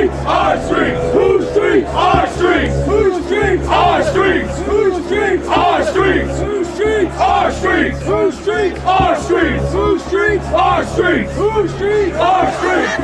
streets? Our streets. Whose streets? Our streets. Whose streets? Our streets. Whose streets? Our streets. Whose streets? Our streets. Whose streets? Our streets. Whose streets? Our streets. Whose streets? Our streets.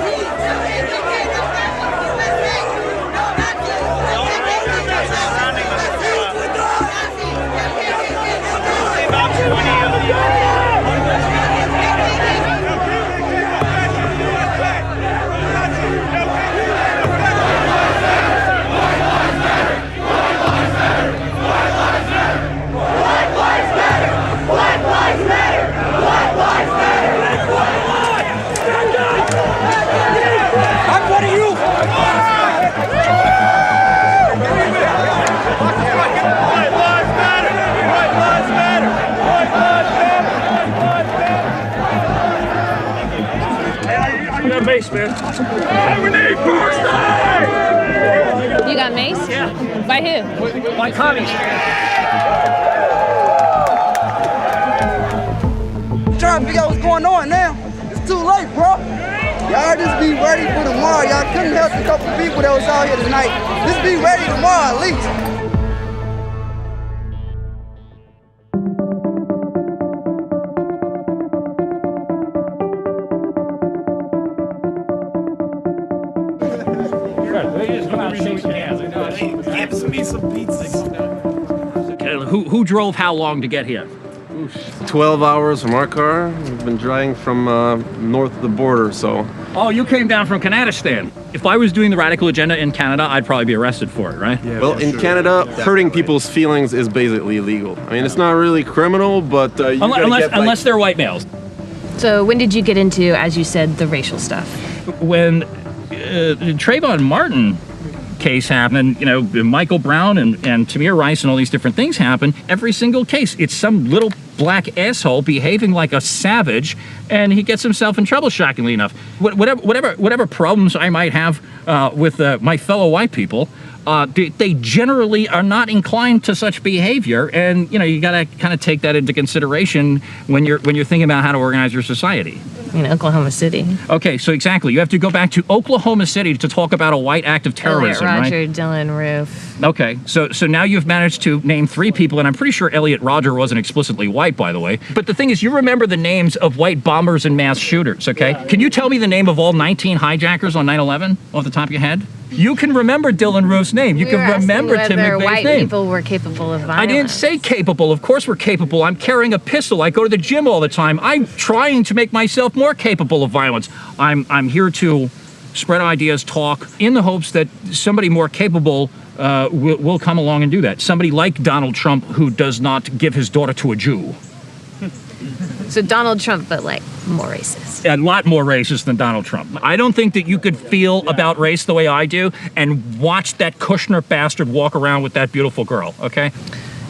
Mace, man. We need first aid! You got mace? Yeah. By who? By commies. Trying to figure out what's going on now. It's too late, bro. Y'all just be ready for tomorrow. Y'all couldn't help a couple people that was out here tonight. Just be ready tomorrow at least. Who drove how long to get here? 12 hours from our car. We've been driving from north of the border, so. Oh, you came down from Canadistan. If I was doing the radical agenda in Canada, I'd probably be arrested for it, right? Yeah, well, in Canada, hurting people's feelings is basically illegal. I mean, it's not really criminal, but unless they're white males. So when did you get into, as you said, the racial stuff? When Trayvon Martin case happened, you know, Michael Brown and Tamir Rice and all these different things happen, every single case, it's some little black asshole behaving like a savage, and he gets himself in trouble, shockingly enough. Whatever problems I might have with my fellow white people, they generally are not inclined to such behavior, and you know, you gotta kind of take that into consideration when you're thinking about how to organize your society. In Oklahoma City. Okay, so exactly, you have to go back to Oklahoma City to talk about a white act of terrorism, Elliot Rodger, right? Dylan Roof. Okay, so now you've managed to name 3 people, and I'm pretty sure Elliot Rodger wasn't explicitly white, by the way. But the thing is, you remember the names of white bombers and mass shooters, okay? Yeah. Can you tell me the name of all 19 hijackers on 9/11 off the top of your head? You can remember Dylan Roof's name. You can remember Tim McVeigh's name. White people were capable of violence. I didn't say capable. Of course we're capable. I'm carrying a pistol. I go to the gym all the time. I'm trying to make myself more capable of violence. I'm here to spread ideas, talk, in the hopes that somebody more capable will come along and do that. Somebody like Donald Trump, who does not give his daughter to a Jew. So Donald Trump, but like more racist. A lot more racist than Donald Trump. I don't think that you could feel about race the way I do and watch that Kushner bastard walk around with that beautiful girl, okay?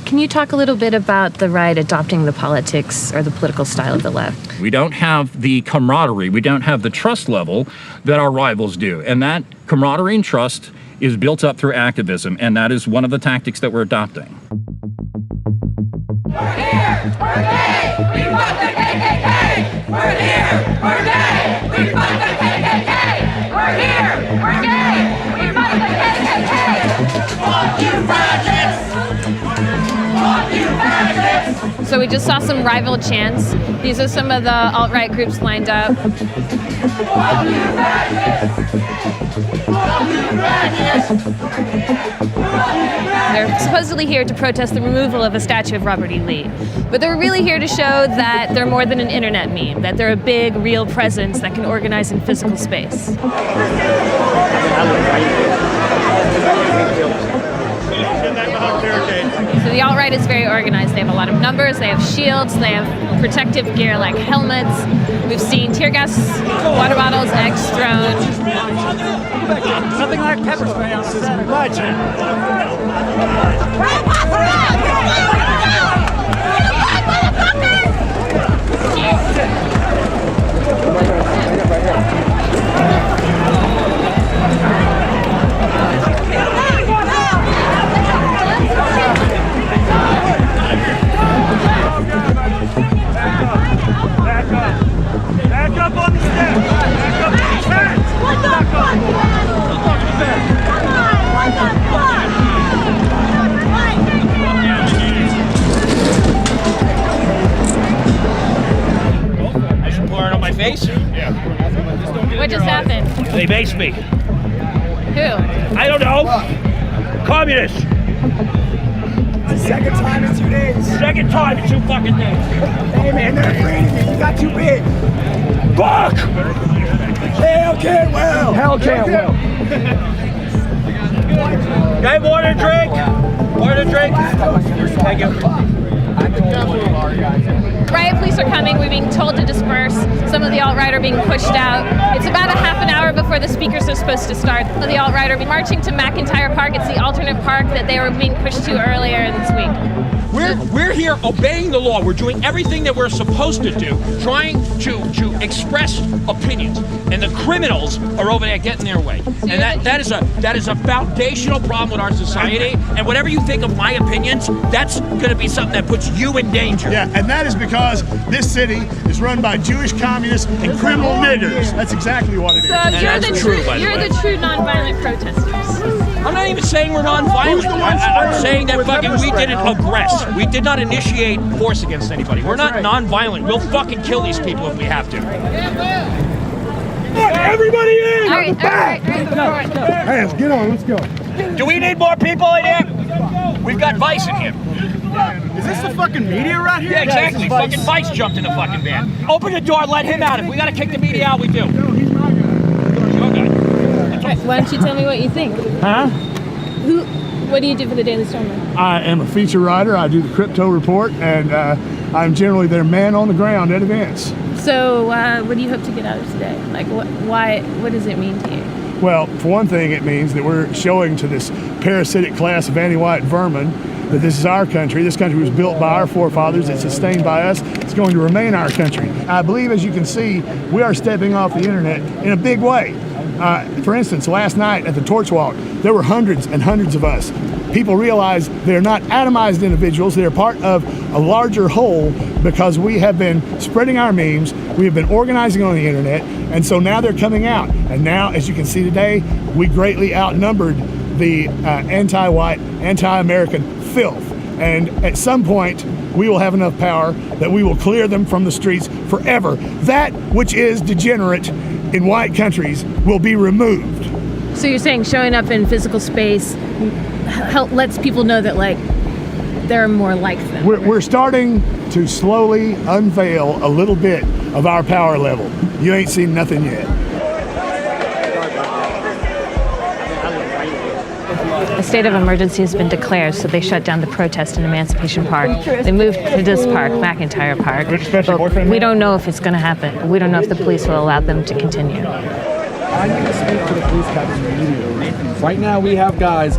Can you talk a little bit about the right adopting the politics or the political style of the left? We don't have the camaraderie, we don't have the trust level that our rivals do. And that camaraderie and trust is built up through activism, and that is one of the tactics that we're adopting. We're here, we're gay, we fuck the KKK. We're here, we're gay, we fuck the KKK. We're here, we're gay, we fuck the KKK. Fuck you, fascists! Fuck you, fascists! So we just saw some rival chants. These are some of the alt-right groups lined up. Fuck you, fascists! Fuck you, fascists! They're supposedly here to protest the removal of a statue of Robert E. Lee. But they're really here to show that they're more than an internet meme, that they're a big, real presence that can organize in physical space. So the alt-right is very organized. They have a lot of numbers, they have shields, they have protective gear like helmets. We've seen tear gas, water bottles, eggs thrown. Nothing like pepper spray on this budget. Back up on the step! Back up on the step! What the fuck? They maced me. Who? I don't know. Communists. It's the second time in 2 days. Second time in 2 fucking days. Hey man, they're afraid of you. You got too big. Fuck! Hell can't well. Hell can't well. Hey, water drink. Water drink. Thank you. Riot police are coming. We're being told to disperse. Some of the alt-right are being pushed out. It's about a half an hour before the speakers are supposed to start. Some of the alt-right are marching to McIntyre Park. It's the alternate park that they were being pushed to earlier this week. We're here obeying the law. We're doing everything that we're supposed to do, trying to express opinions. And the criminals are over there getting their way. And that is a foundational problem with our society. And whatever you think of my opinions, that's going to be something that puts you in danger. Yeah, and that is because this city is run by Jewish communists and criminal niggers. That's exactly what it is. So you're the true nonviolent protesters. I'm not even saying we're nonviolent. I'm saying that fucking we didn't aggress. We did not initiate force against anybody. We're not nonviolent. We'll fucking kill these people if we have to. Everybody in! All right. Hey, let's get on, let's go. Do we need more people in here? We've got Vice in here. Is this the fucking media right here? Yeah, exactly. Fucking Vice jumped in the fucking van. Open the door, let him out. If we gotta kick the media out, we do. Why don't you tell me what you think? Huh? What do you do for the Daily Stormer? I am a feature writer. I do the crypto report, and I'm generally their man on the ground at events. So what do you hope to get out of today? Like, what does it mean to you? Well, for one thing, it means that we're showing to this parasitic class of anti-white vermin that this is our country. This country was built by our forefathers. It's sustained by us. It's going to remain our country. I believe, as you can see, we are stepping off the internet in a big way. For instance, last night at the Torch Walk, there were hundreds and hundreds of us. People realize they're not atomized individuals. They're part of a larger whole because we have been spreading our memes. We have been organizing on the internet. And so now they're coming out. And now, as you can see today, we greatly outnumbered the anti-white, anti-American filth. And at some point, we will have enough power that we will clear them from the streets forever. That which is degenerate in white countries will be removed. So you're saying showing up in physical space lets people know that, like, there are more like them. We're starting to slowly unveil a little bit of our power level. You ain't seen nothing yet. A state of emergency has been declared, so they shut down the protest in Emancipation Park. They moved to this park, McIntyre Park. But we don't know if it's going to happen. We don't know if the police will allow them to continue. I need to speak to the police captain immediately. Right now we have guys,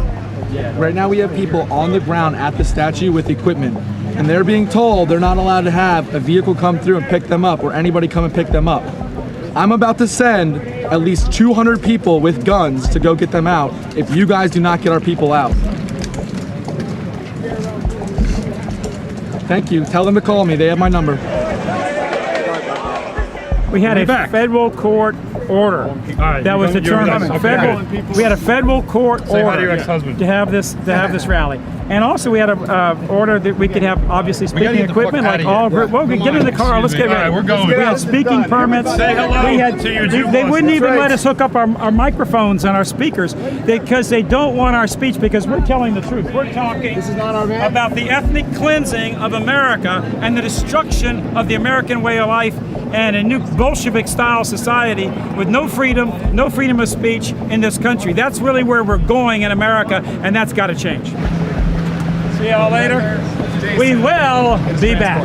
right now we have people on the ground at the statue with equipment, and they're being told they're not allowed to have a vehicle come through and pick them up or anybody come and pick them up. I'm about to send at least 200 people with guns to go get them out if you guys do not get our people out. Thank you. Tell them to call me. They have my number. We had a federal court order that was determined. We had a federal court order to have this rally, and also we had a order that we could have obviously speaking equipment like all. Well, we get in the car. Let's get ready. We're going. We had speaking permits. Say hello. They wouldn't even let us hook up our microphones and our speakers because they don't want our speech because we're telling the truth. We're talking about the ethnic cleansing of America and the destruction of the American way of life and a new Bolshevik-style society with no freedom of speech in this country. That's really where we're going in America, and that's got to change. See y'all later. We will be back.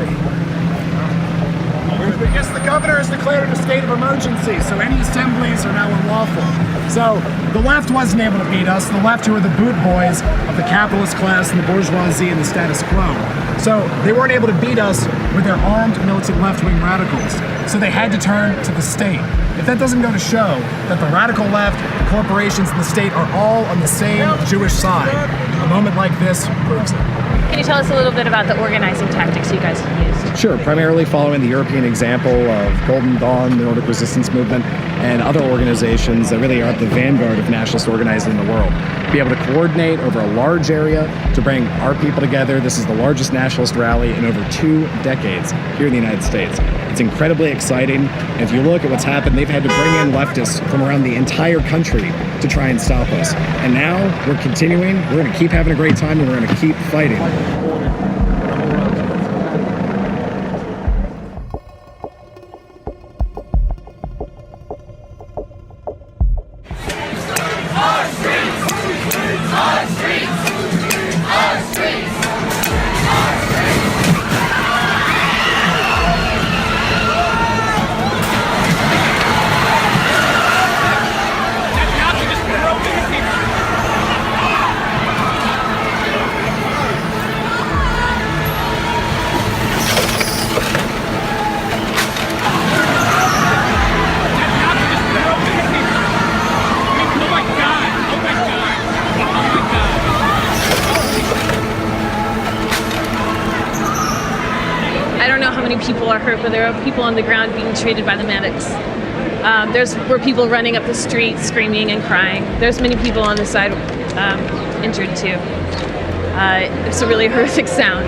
I guess the governor has declared a state of emergency, so any assemblies are now unlawful. So the left wasn't able to beat us. The left, who are the boot boys of the capitalist class and the bourgeoisie and the status quo. So they weren't able to beat us with their armed militant left-wing radicals. So they had to turn to the state. If that doesn't go to show that the radical left, the corporations, and the state are all on the same Jewish side, a moment like this proves it. Can you tell us a little bit about the organizing tactics you guys have used? Sure, primarily following the European example of Golden Dawn, the Nordic Resistance Movement, and other organizations that really are at the vanguard of nationalist organizing in the world. Be able to coordinate over a large area to bring our people together. This is the largest nationalist rally in over 2 decades here in the United States. It's incredibly exciting. And if you look at what's happened, they've had to bring in leftists from around the entire country to try and stop us. And now we're continuing. We're going to keep having a great time, and we're going to keep fighting. I don't know how many people are hurt, but there are people on the ground being treated by the medics. Were people running up the street screaming and crying. There's many people on the side injured too. It's a really horrific sound.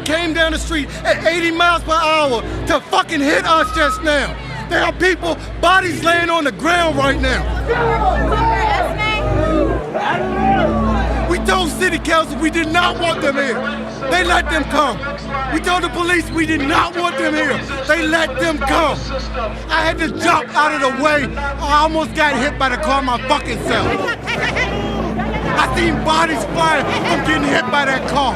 Came down the street at 80 miles per hour to fucking hit us just now. There are people, bodies laying on the ground right now. We told city council we did not want them here. They let them come. We told the police we did not want them here. They let them come. I had to jump out of the way. I almost got hit by the car my fucking self. I seen bodies flying from getting hit by that car.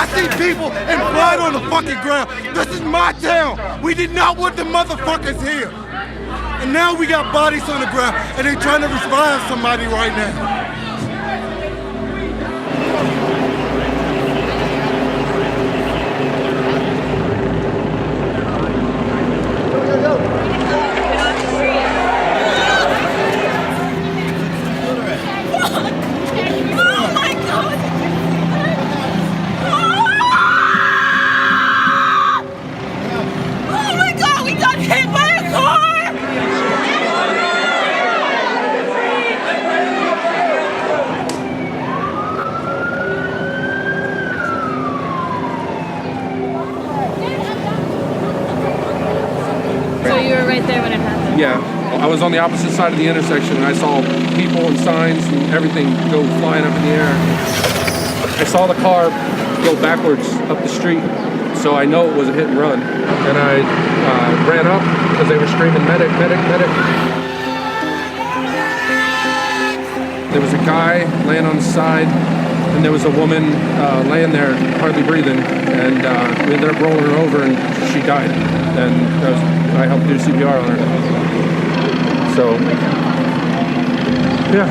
I see people and blood on the fucking ground. This is my town. We did not want the motherfuckers here. And now we got bodies on the ground and they're trying to revive somebody right now. Yeah, I was on the opposite side of the intersection and I saw people and signs and everything go flying up in the air. I saw the car go backwards up the street, so I know it was a hit and run. And I ran up because they were screaming, medic, medic, medic. There was a guy laying on the side and there was a woman laying there hardly breathing, and we ended up rolling her over and she died. And I helped do CPR on her. So, yeah.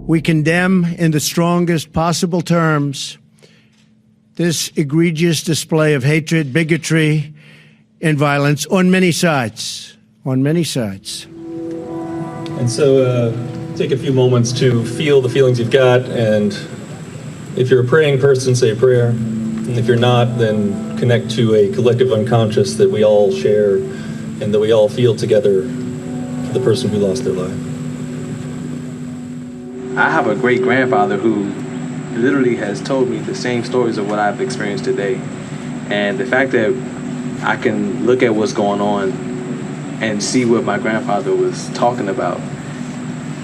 We condemn in the strongest possible terms this egregious display of hatred, bigotry, and violence on many sides. On many sides. And so take a few moments to feel the feelings you've got, and if you're a praying person, say a prayer. And if you're not, then connect to a collective unconscious that we all share and that we all feel together for the person who lost their life. I have a great grandfather who literally has told me the same stories of what I've experienced today. And the fact that I can look at what's going on and see what my grandfather was talking about,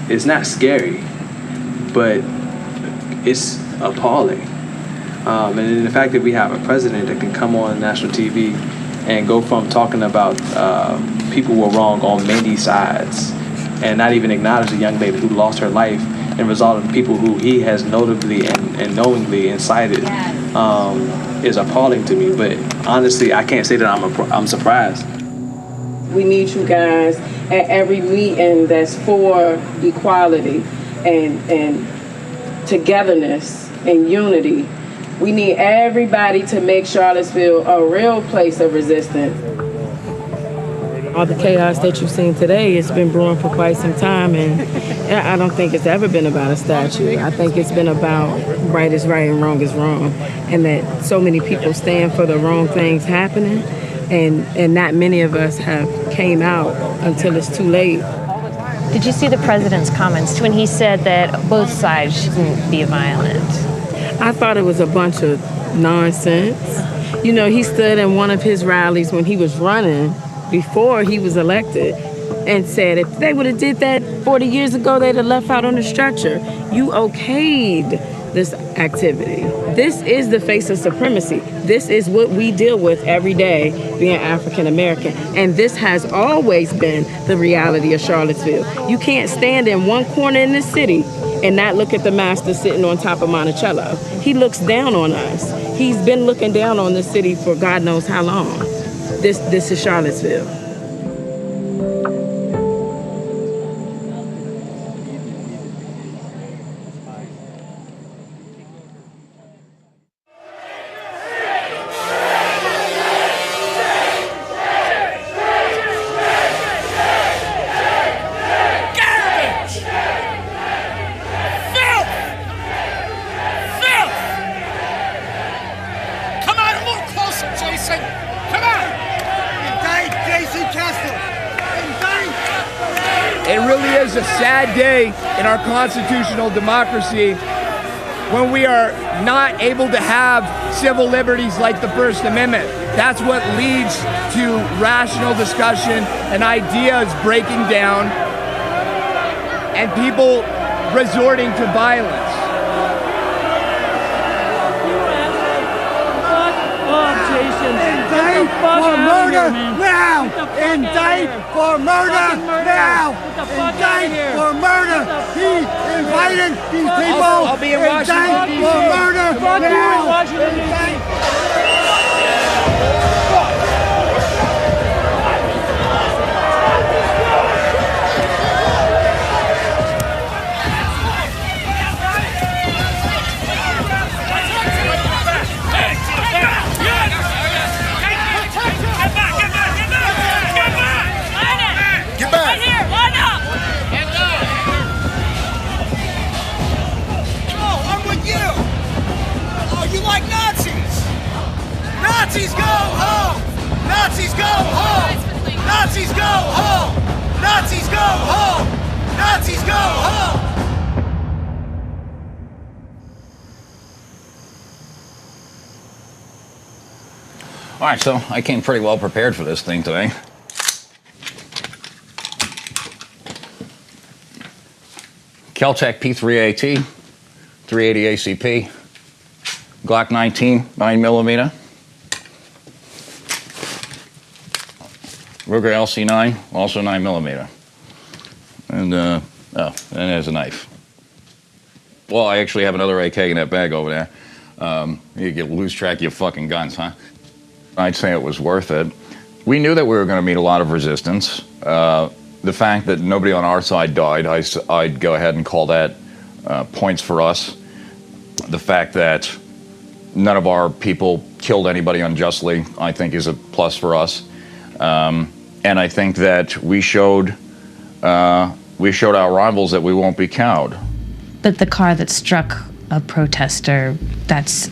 it's not scary, but it's appalling. And then the fact that we have a president that can come on national TV and go from talking about people were wrong on many sides and not even acknowledge the young lady who lost her life and result in people who he has notably and knowingly incited is appalling to me. But honestly, I can't say that I'm surprised. We need you guys at every meeting that's for equality and togetherness and unity. We need everybody to make Charlottesville a real place of resistance. All the chaos that you've seen today has been brewing for quite some time, and I don't think it's ever been about a statue. I think it's been about right is right and wrong is wrong, and that so many people stand for the wrong things happening, and not many of us have came out until it's too late. Did you see the president's comments when he said that both sides shouldn't be violent? I thought it was a bunch of nonsense. You know, he stood in one of his rallies when he was running before he was elected and said if they would have did that 40 years ago, they'd have left out on the stretcher. You okayed this activity. This is the face of supremacy. This is what we deal with every day being African American. And this has always been the reality of Charlottesville. You can't stand in one corner in the city and not look at the master sitting on top of Monticello. He looks down on us. He's been looking down on the city for God knows how long. This is Charlottesville. It really is a sad day in our constitutional democracy when we are not able to have civil liberties like the First Amendment. That's what leads to rational discussion and ideas breaking down and people resorting to violence. Indict for murder now! Indict for murder now! Indict for murder! He invited these people! I'll be in Washington, Indict for murder now! Nazis go home! Nazis go home! Nazis go home! Nazis go home! Nazis go home! All right, so I came pretty well prepared for this thing today. Kel-Tec P3AT, 380 ACP, Glock 19, 9mm, Ruger LC9, also 9mm, and there's a knife. Well, I actually have another AK in that bag over there. You lose track of your fucking guns, huh? I'd say it was worth it. We knew that we were going to meet a lot of resistance. The fact that nobody on our side died, I'd go ahead and call that points for us. The fact that none of our people killed anybody unjustly, I think, is a plus for us. And I think that we showed our rivals that we won't be cowed. But the car that struck a protester, that's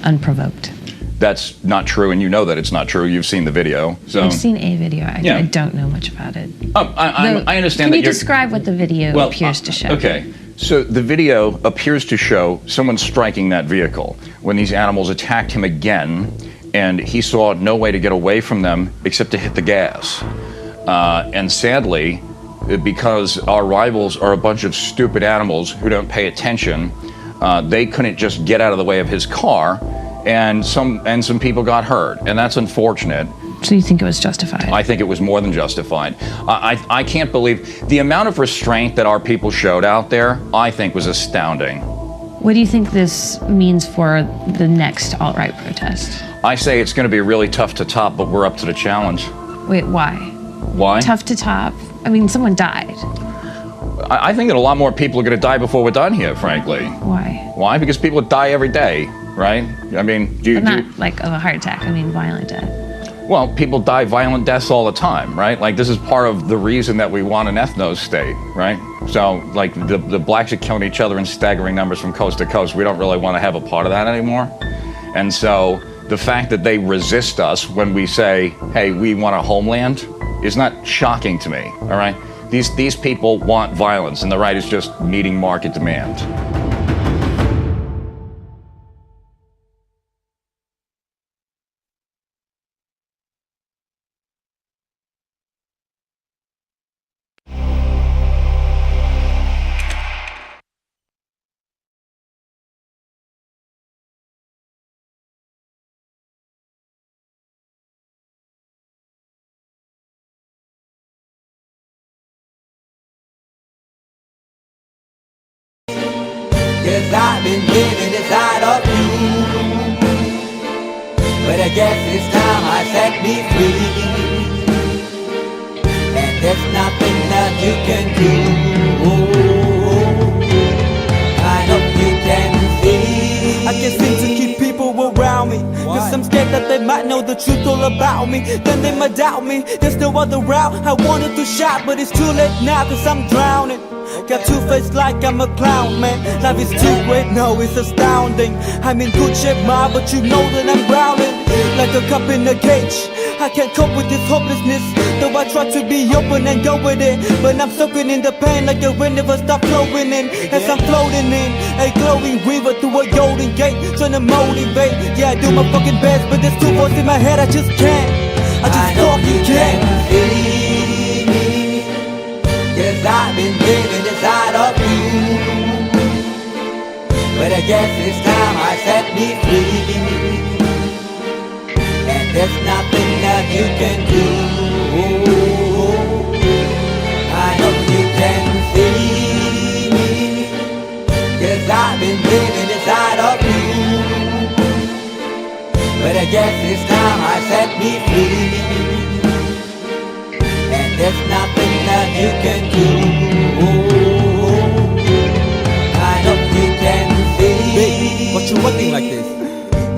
unprovoked. That's not true, and you know that it's not true. You've seen the video. So. I've seen a video. I don't know much about it. I understand that. Can you describe what the video appears to show? Okay. So the video appears to show someone striking that vehicle when these animals attacked him again, and he saw no way to get away from them except to hit the gas. And sadly, because our rivals are a bunch of stupid animals who don't pay attention, they couldn't just get out of the way of his car, and some people got hurt, and that's unfortunate. So you think it was justified? I think it was more than justified. I can't believe the amount of restraint that our people showed out there. I think was astounding. What do you think this means for the next alt-right protest? I say it's going to be really tough to top, but we're up to the challenge. Wait, why? Why? Tough to top. I mean, someone died. I think that a lot more people are going to die before we're done here, frankly. Why? Why? Because people die every day, right? I mean, But not like of a heart attack. I mean, violent death. Well, people die violent deaths all the time, right? Like, this is part of the reason that we want an ethno state, right? So, like, the blacks are killing each other in staggering numbers from coast to coast. We don't really want to have a part of that anymore. And so, the fact that they resist us when we say, hey, we want a homeland, is not shocking to me, all right? These people want violence, and the right is just meeting market demand. Cause I've been living inside of you. But I guess it's time I set me free. And there's nothing that you can do. I know you can see. I can't seem to keep people around me. Cause I'm scared that they might know the truth all about me. Then they might doubt me. There's no other route. I wanted to shout, but it's too late now cause I'm drowning. Got two-faced like I'm a clown, man. Life is too great, no, it's astounding. I'm in good shape, ma, but you know that I'm drowning like a cup in a cage. I can't cope with this hopelessness, though I try to be open and go with it. But I'm soaking in the pain like the wind never stop flowing in. As I'm floating in a glowing river through a golden gate, trying to motivate. Yeah, I do my fucking best, but there's two voices in my head, I just can't. I just fucking can't. Cause I've been living inside of you. But I guess it's time I set me free. And there's nothing that you can do. I know you can see me. Cause I've been living inside of you. But I guess it's time I set me free. There's nothing that you can do. I know you can see. Baby, what you acting like this?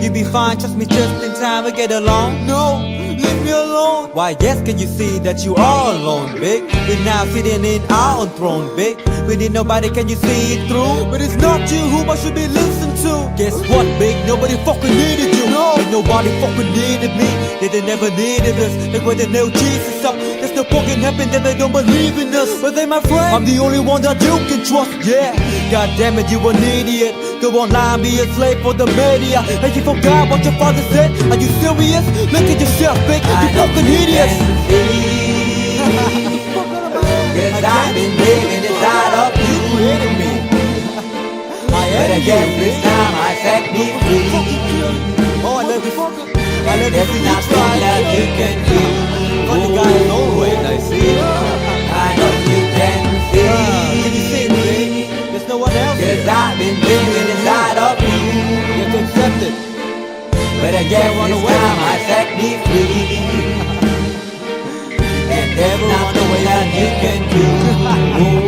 You be fine, trust me, just in time to get along. No, leave me alone. Why, yes, can you see that you are alone, big? We're now sitting in our own throne, big. We need nobody, can you see it through? But it's not you who I should be listening to. Guess what, big? Nobody fucking needed you. No, and nobody fucking needed me. They never needed us. Like when they nailed Jesus up. There's no fucking happen that they don't believe in us. But they my friend, I'm the only one that you can trust. Yeah, god damn it, you an idiot. Go online, be a slave for the media. And you forgot what your father said. Are you serious? Look at yourself, big. You fucking idiots. Cause I've been living inside of you. But I guess this time I set me free. Oh, I love you. I love there's nothing that you can do. Funny guy is always I see. I know you can see. Can you see it, baby? There's no one else. Cause I've been living inside of you. You have to accept it. But I guess this time I set me free. And there's nothing that you can do.